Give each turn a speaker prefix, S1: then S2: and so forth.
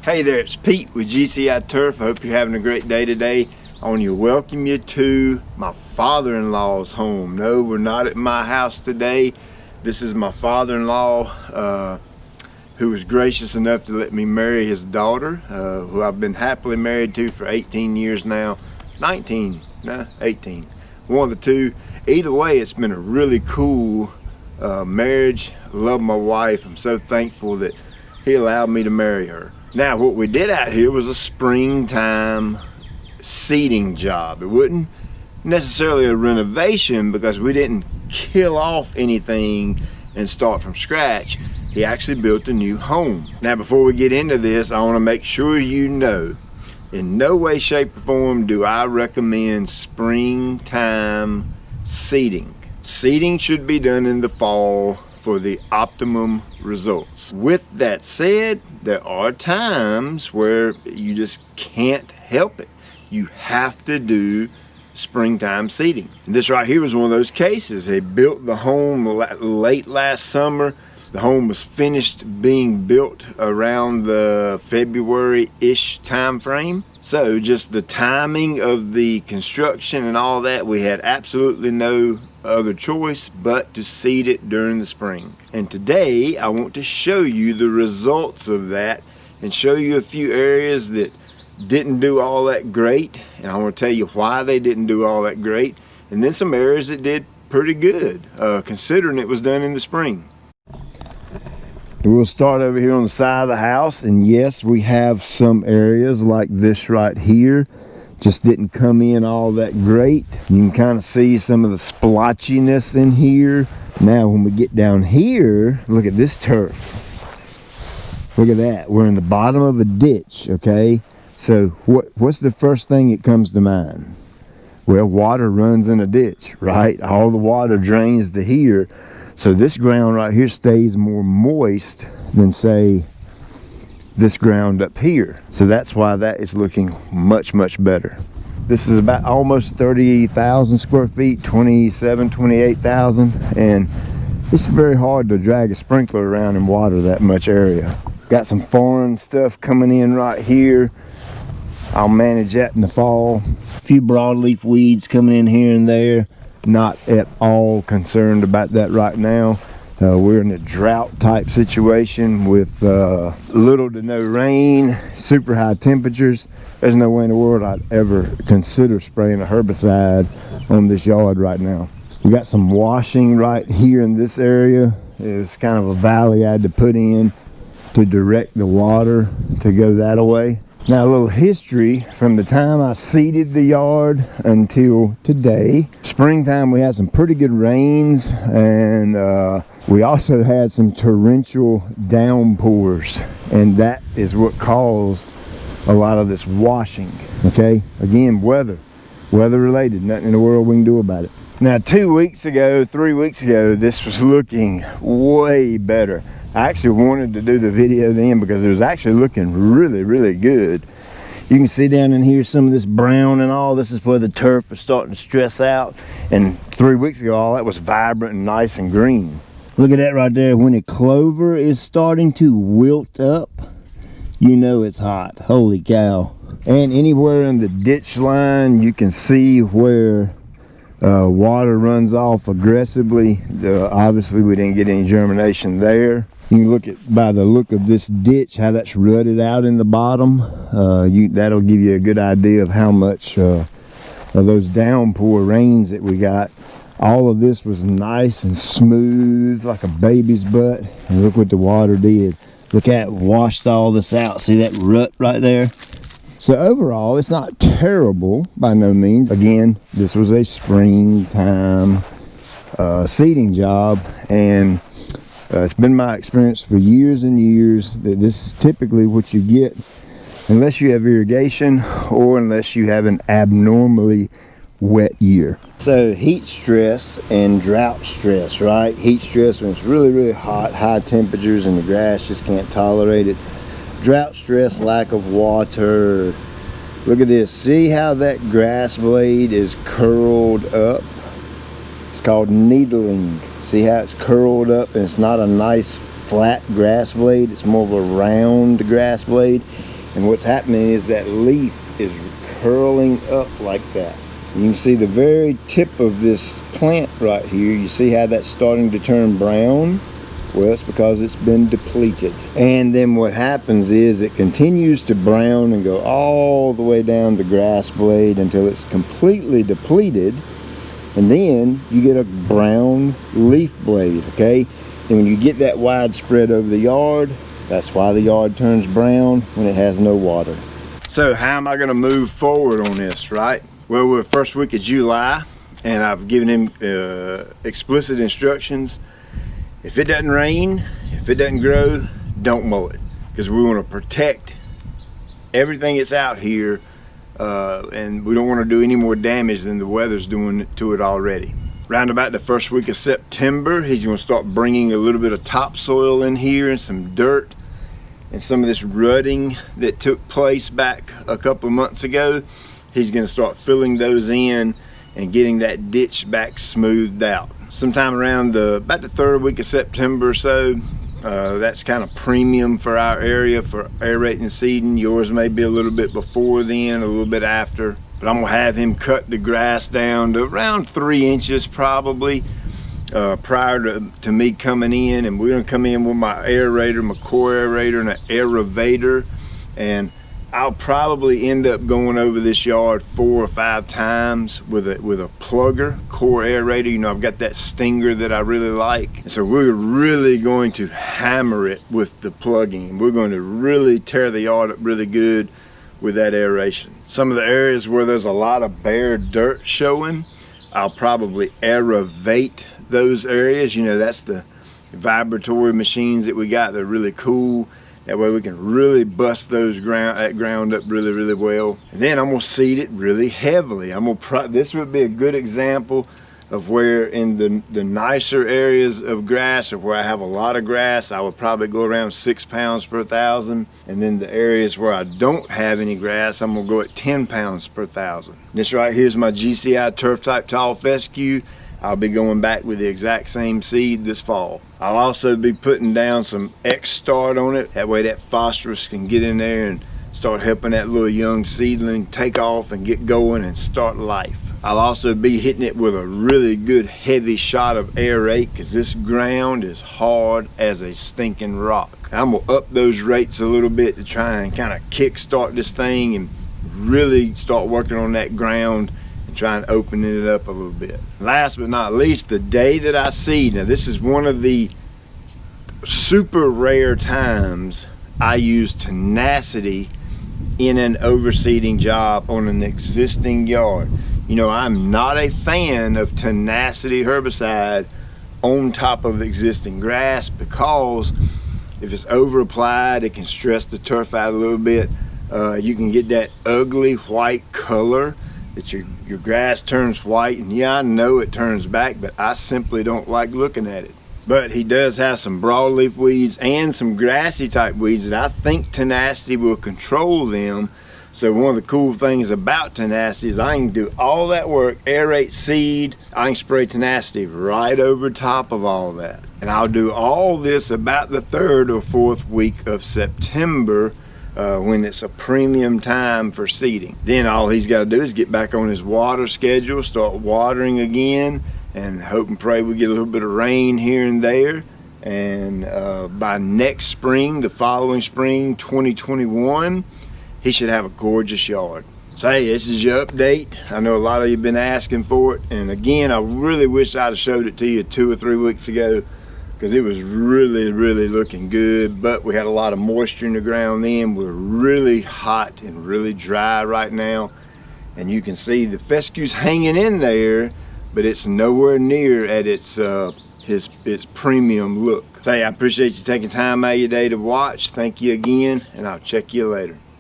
S1: Hey there, it's Pete with GCI Turf. I hope you're having a great day today. I want to welcome you to my father-in-law's home. No, we're not at my house today. This is my father-in-law who was gracious enough to let me marry his daughter, who I've been happily married to for 18 years now. 18. One of the two. Either way, it's been a really cool marriage. Love my wife. I'm so thankful that he allowed me to marry her. Now, what we did out here was a springtime seeding job. It wasn't necessarily a renovation because we didn't kill off anything and start from scratch. He actually built a new home. Now, before we get into this, I want to make sure you know, in no way, shape, or form do I recommend springtime seeding. Seeding should be done in the fall for the optimum results. With that said, there are times where you just can't help it. You have to do springtime seeding. And this right here was one of those cases. They built the home late last summer. The home was finished being built around the February-ish time frame. So just the timing of the construction and all that, we had absolutely no other choice but to seed it during the spring. And today I want to show you the results of that and show you a few areas that didn't do all that great, and I want to tell you why they didn't do all that great, and then some areas that did pretty good considering it was done in the spring. We'll start over here on the side of the house, and yes, we have some areas like this right here just didn't come in all that great. You can kind of see some of the splotchiness in here. Now when we get down here, look at this turf. Look at that. We're in the bottom of a ditch, okay? So what's the first thing that comes to mind? Well, water runs in a ditch, right? All the water drains to here. So this ground right here stays more moist than, say, this ground up here. So that's why that is looking much, much better. This is about almost 30,000 square feet, 28,000. And it's very hard to drag a sprinkler around and water that much area. Got some foreign stuff coming in right here. I'll manage that in the fall. A few broadleaf weeds coming in here and there. Not at all concerned about that right now. We're in a drought type situation with little to no rain, super high temperatures. There's no way in the world I'd ever consider spraying a herbicide on this yard right now. We got some washing right here in this area. It's kind of a valley I had to put in to direct the water to go that way. Now, a little history from the time I seeded the yard until today. Springtime, we had some pretty good rains, and we also had some torrential downpours, and that is what caused a lot of this washing, okay? Again, weather related, nothing in the world we can do about it. Now, 3 weeks ago, this was looking way better. I actually wanted to do the video then because it was actually looking really, really good. You can see down in here some of this brown and all. This is where the turf is starting to stress out. And 3 weeks ago, all that was vibrant and nice and green. Look at that right there. When the clover is starting to wilt up, you know it's hot. Holy cow. And anywhere in the ditch line, you can see where water runs off aggressively. Obviously, we didn't get any germination there. You can look at, by the look of this ditch, how that's rutted out in the bottom. That'll give you a good idea of how much of those downpour rains that we got. All of this was nice and smooth like a baby's butt. And look what the water did. Look at it, washed all this out. See that rut right there? So overall, it's not terrible by no means. Again, this was a springtime seeding job, and it's been my experience for years and years that this is typically what you get unless you have irrigation or unless you have an abnormally wet year. So heat stress and drought stress, right? Heat stress when it's really, really hot, high temperatures, and the grass just can't tolerate it. Drought stress, lack of water. Look at this. See how that grass blade is curled up? It's called needling. See how it's curled up, and it's not a nice flat grass blade. It's more of a round grass blade. And what's happening is that leaf is curling up like that. You can see the very tip of this plant right here. You see how that's starting to turn brown? Well, it's because it's been depleted. And then what happens is it continues to brown and go all the way down the grass blade until it's completely depleted. And then you get a brown leaf blade, okay? And when you get that widespread over the yard, that's why the yard turns brown when it has no water. So how am I gonna move forward on this, right? Well, we're first week of July, and I've given him explicit instructions. If it doesn't rain, if it doesn't grow, don't mow it. Because we wanna protect everything that's out here, and we don't wanna do any more damage than the weather's doing to it already. Round about the first week of September, he's gonna start bringing a little bit of topsoil in here and some dirt and some of this rutting that took place back a couple of months ago. He's gonna start filling those in and getting that ditch back smoothed out. Sometime around about the third week of September or so, that's kind of premium for our area for aerating seeding. Yours may be a little bit before then, a little bit after. But I'm gonna have him cut the grass down to around 3 inches probably prior to me coming in. And we're gonna come in with my aerator, my core aerator and an aeravator. And I'll probably end up going over this yard 4 or 5 times with a plugger, core aerator. You know, I've got that Stinger that I really like. And so we're really going to hammer it with the plugging. We're going to really tear the yard up really good with that aeration. Some of the areas where there's a lot of bare dirt showing, I'll probably aeravate those areas. You know, that's the vibratory machines that we got. They're really cool. That way we can really bust those ground up really, really well. And then I'm gonna seed it really heavily. This would be a good example of where in the nicer areas of grass, or where I have a lot of grass, I would probably go around 6 pounds per thousand. And then the areas where I don't have any grass, I'm gonna go at 10 pounds per thousand. This right here is my GCI turf type tall fescue. I'll be going back with the exact same seed this fall. I'll also be putting down some X-Start on it. That way that phosphorus can get in there and start helping that little young seedling take off and get going and start life. I'll also be hitting it with a really good heavy shot of aerate, because this ground is hard as a stinking rock. And I'm gonna up those rates a little bit to try and kind of kick start this thing and really start working on that ground and try and open it up a little bit. Last but not least, the day that I seed. Now this is one of the super rare times I use tenacity in an overseeding job on an existing yard. You know, I'm not a fan of tenacity herbicide on top of existing grass, because if it's over applied, it can stress the turf out a little bit. You can get that ugly white color that your grass turns white, and yeah, I know it turns back, but I simply don't like looking at it. But he does have some broadleaf weeds and some grassy type weeds that I think tenacity will control them. So one of the cool things about tenacity is I can do all that work, aerate, seed, I can spray tenacity right over top of all that. And I'll do all this about the 3rd or 4th week of September, when it's a premium time for seeding. Then all he's got to do is get back on his water schedule, start watering again, and hope and pray we get a little bit of rain here and there. And by next spring, the following spring, 2021, he should have a gorgeous yard. So hey, this is your update. I know a lot of you have been asking for it. And again, I really wish I'd have showed it to you 2 or 3 weeks ago, because it was really, really looking good. But we had a lot of moisture in the ground then. We're really hot and really dry right now. And you can see the fescue's hanging in there, but it's nowhere near at its premium look. So hey, I appreciate you taking time out of your day to watch. Thank you again, and I'll check you later.